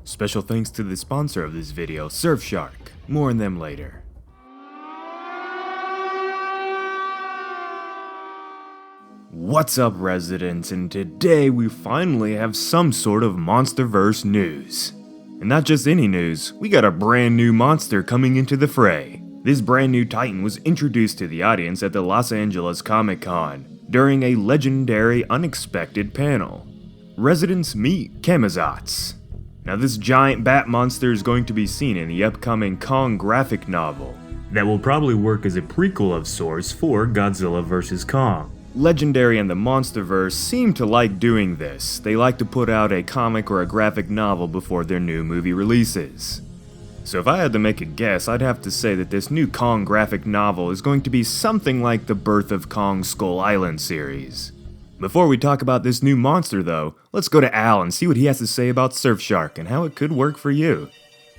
Special thanks to the sponsor of this video, Surfshark. More on them later. What's up, residents, and today we finally have some sort of MonsterVerse news. And not just any news, we got a brand new monster coming into the fray. This brand new titan was introduced to the audience at the Los Angeles Comic-Con during a legendary unexpected panel. Residents meet Camazotz. Now this giant bat monster is going to be seen in the upcoming Kong graphic novel that will probably work as a prequel of sorts for Godzilla vs. Kong. Legendary and the MonsterVerse seem to like doing this. They like to put out a comic or a graphic novel before their new movie releases. So if I had to make a guess, I'd have to say that this new Kong graphic novel is going to be something like the Birth of Kong Skull Island series. Before we talk about this new monster though, let's go to Al and see what he has to say about Surfshark and how it could work for you.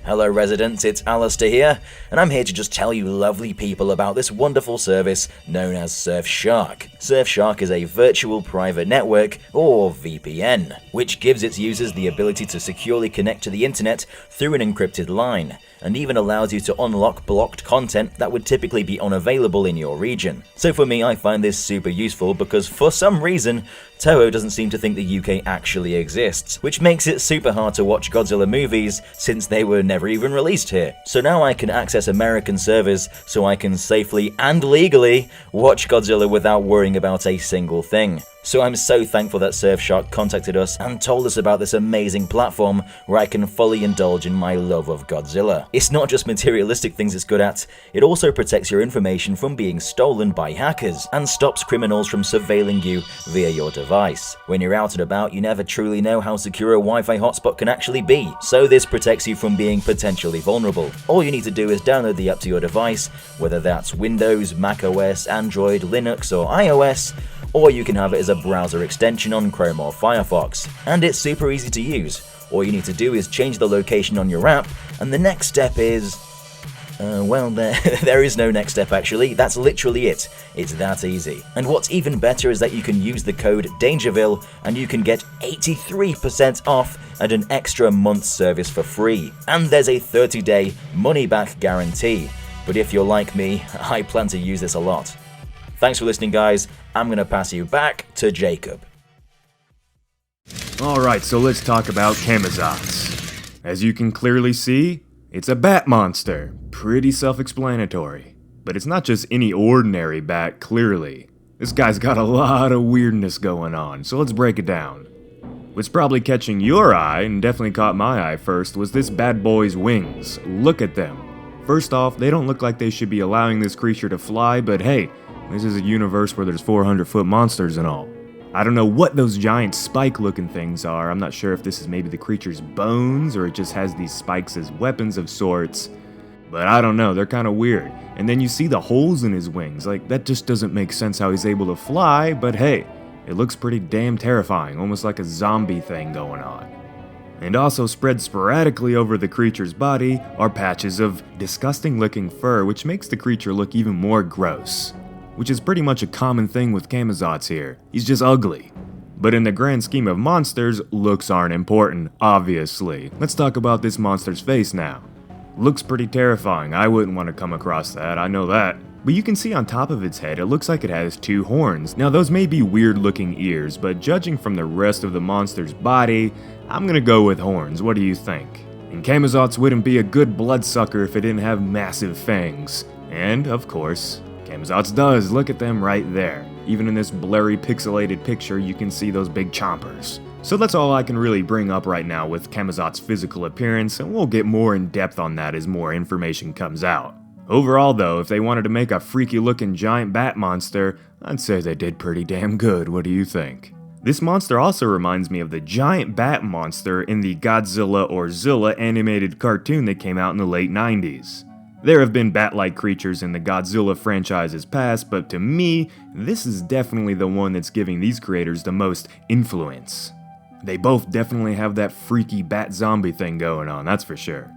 Hello residents, it's Alistair here, and I'm here to just tell you lovely people about this wonderful service known as Surfshark. Surfshark is a virtual private network, or VPN, which gives its users the ability to securely connect to the internet through an encrypted line, and even allows you to unlock blocked content that would typically be unavailable in your region. So for me, I find this super useful because for some reason, Toho doesn't seem to think the UK actually exists, which makes it super hard to watch Godzilla movies since they were never even released here. So now I can access American servers so I can safely and legally watch Godzilla without worrying about a single thing. So I'm so thankful that Surfshark contacted us and told us about this amazing platform where I can fully indulge in my love of Godzilla. It's not just materialistic things it's good at, it also protects your information from being stolen by hackers and stops criminals from surveilling you via your device. When you're out and about, you never truly know how secure a Wi-Fi hotspot can actually be, so this protects you from being potentially vulnerable. All you need to do is download the app to your device, whether that's Windows, macOS, Android, Linux, or iOS, or you can have it as a browser extension on Chrome or Firefox. And it's super easy to use. All you need to do is change the location on your app, and the next step is... there is no next step actually, that's literally it. It's that easy. And what's even better is that you can use the code DANGERVILLE and you can get 83% off and an extra month's service for free. And there's a 30-day money-back guarantee. But if you're like me, I plan to use this a lot. Thanks for listening, guys. I'm gonna pass you back to Jacob. Alright, so let's talk about Camazotz. As you can clearly see, it's a bat monster. Pretty self-explanatory. But it's not just any ordinary bat, clearly. This guy's got a lot of weirdness going on, so let's break it down. What's probably catching your eye, and definitely caught my eye first, was this bad boy's wings. Look at them. First off, they don't look like they should be allowing this creature to fly, but hey, this is a universe where there's 400-foot monsters and all. I don't know what those giant spike-looking things are. I'm not sure if this is maybe the creature's bones or it just has these spikes as weapons of sorts. But I don't know, they're kind of weird. And then you see the holes in his wings. Like, that just doesn't make sense how he's able to fly, but hey, it looks pretty damn terrifying, almost like a zombie thing going on. And also spread sporadically over the creature's body are patches of disgusting-looking fur, which makes the creature look even more gross. Which is pretty much a common thing with Camazotz here. He's just ugly. But in the grand scheme of monsters, looks aren't important, obviously. Let's talk about this monster's face now. Looks pretty terrifying, I wouldn't want to come across that, I know that. But you can see on top of its head, it looks like it has two horns. Now those may be weird looking ears, but judging from the rest of the monster's body, I'm gonna go with horns, what do you think? And Camazotz wouldn't be a good bloodsucker if it didn't have massive fangs. And, of course, Camazotz does, look at them right there. Even in this blurry pixelated picture you can see those big chompers. So that's all I can really bring up right now with Camazotz's physical appearance, and we'll get more in depth on that as more information comes out. Overall though, if they wanted to make a freaky looking giant bat monster, I'd say they did pretty damn good, what do you think? This monster also reminds me of the giant bat monster in the Godzilla or Zilla animated cartoon that came out in the late 90s. There have been bat-like creatures in the Godzilla franchise's past, but to me, this is definitely the one that's giving these creators the most influence. They both definitely have that freaky bat zombie thing going on, that's for sure.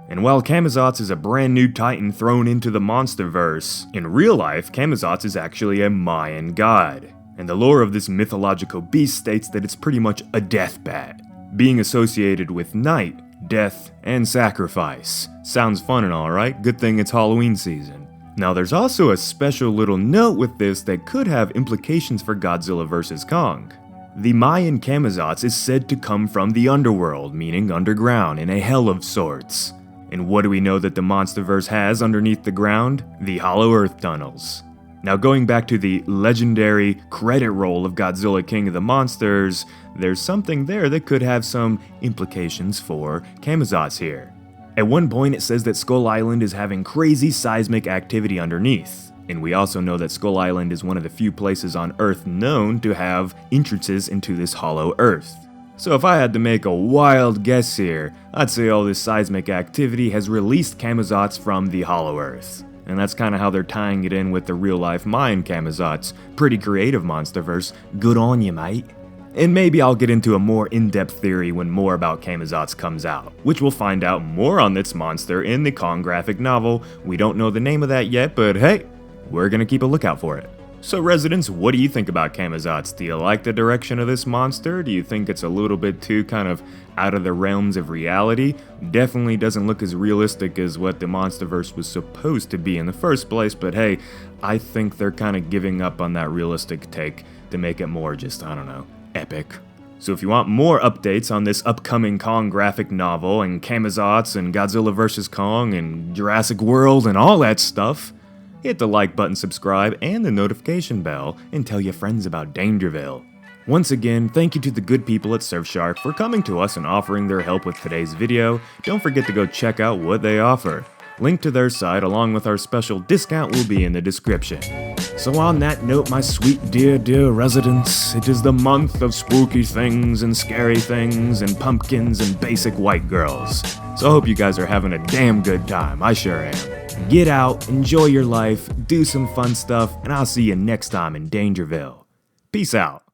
And while Camazotz is a brand new titan thrown into the MonsterVerse, in real life, Camazotz is actually a Mayan god. And the lore of this mythological beast states that it's pretty much a death bat. being associated with night, death, and sacrifice. Sounds fun and all, right? Good thing it's Halloween season. Now there's also a special little note with this that could have implications for Godzilla vs. Kong. The Mayan Camazotz is said to come from the underworld, meaning underground, in a hell of sorts. And what do we know that the MonsterVerse has underneath the ground? The Hollow Earth tunnels. Now going back to the legendary credit roll of Godzilla King of the Monsters, there's something there that could have some implications for Camazotz here. At one point it says that Skull Island is having crazy seismic activity underneath, and we also know that Skull Island is one of the few places on Earth known to have entrances into this hollow Earth. So if I had to make a wild guess here, I'd say all this seismic activity has released Camazotz from the hollow Earth. And that's kind of how they're tying it in with the real-life Mayan Camazotz. Pretty creative, MonsterVerse. Good on you, mate. And maybe I'll get into a more in-depth theory when more about Camazotz comes out, which we'll find out more on this monster in the Kong graphic novel. We don't know the name of that yet, but hey, we're gonna keep a lookout for it. So residents, what do you think about Camazotz? Do you like the direction of this monster? Do you think it's a little bit too kind of out of the realms of reality? Definitely doesn't look as realistic as what the MonsterVerse was supposed to be in the first place, but hey, I think they're kind of giving up on that realistic take to make it more just, I don't know, epic. So if you want more updates on this upcoming Kong graphic novel and Camazotz and Godzilla vs. Kong and Jurassic World and all that stuff, hit the like button, subscribe, and the notification bell, and tell your friends about Dangerville. Once again, thank you to the good people at Surfshark for coming to us and offering their help with today's video. Don't forget to go check out what they offer. Link to their site along with our special discount will be in the description. So on that note, my sweet dear residents, it is the month of spooky things and scary things and pumpkins and basic white girls. So I hope you guys are having a damn good time, I sure am. Get out, enjoy your life, do some fun stuff, and I'll see you next time in Dangerville. Peace out.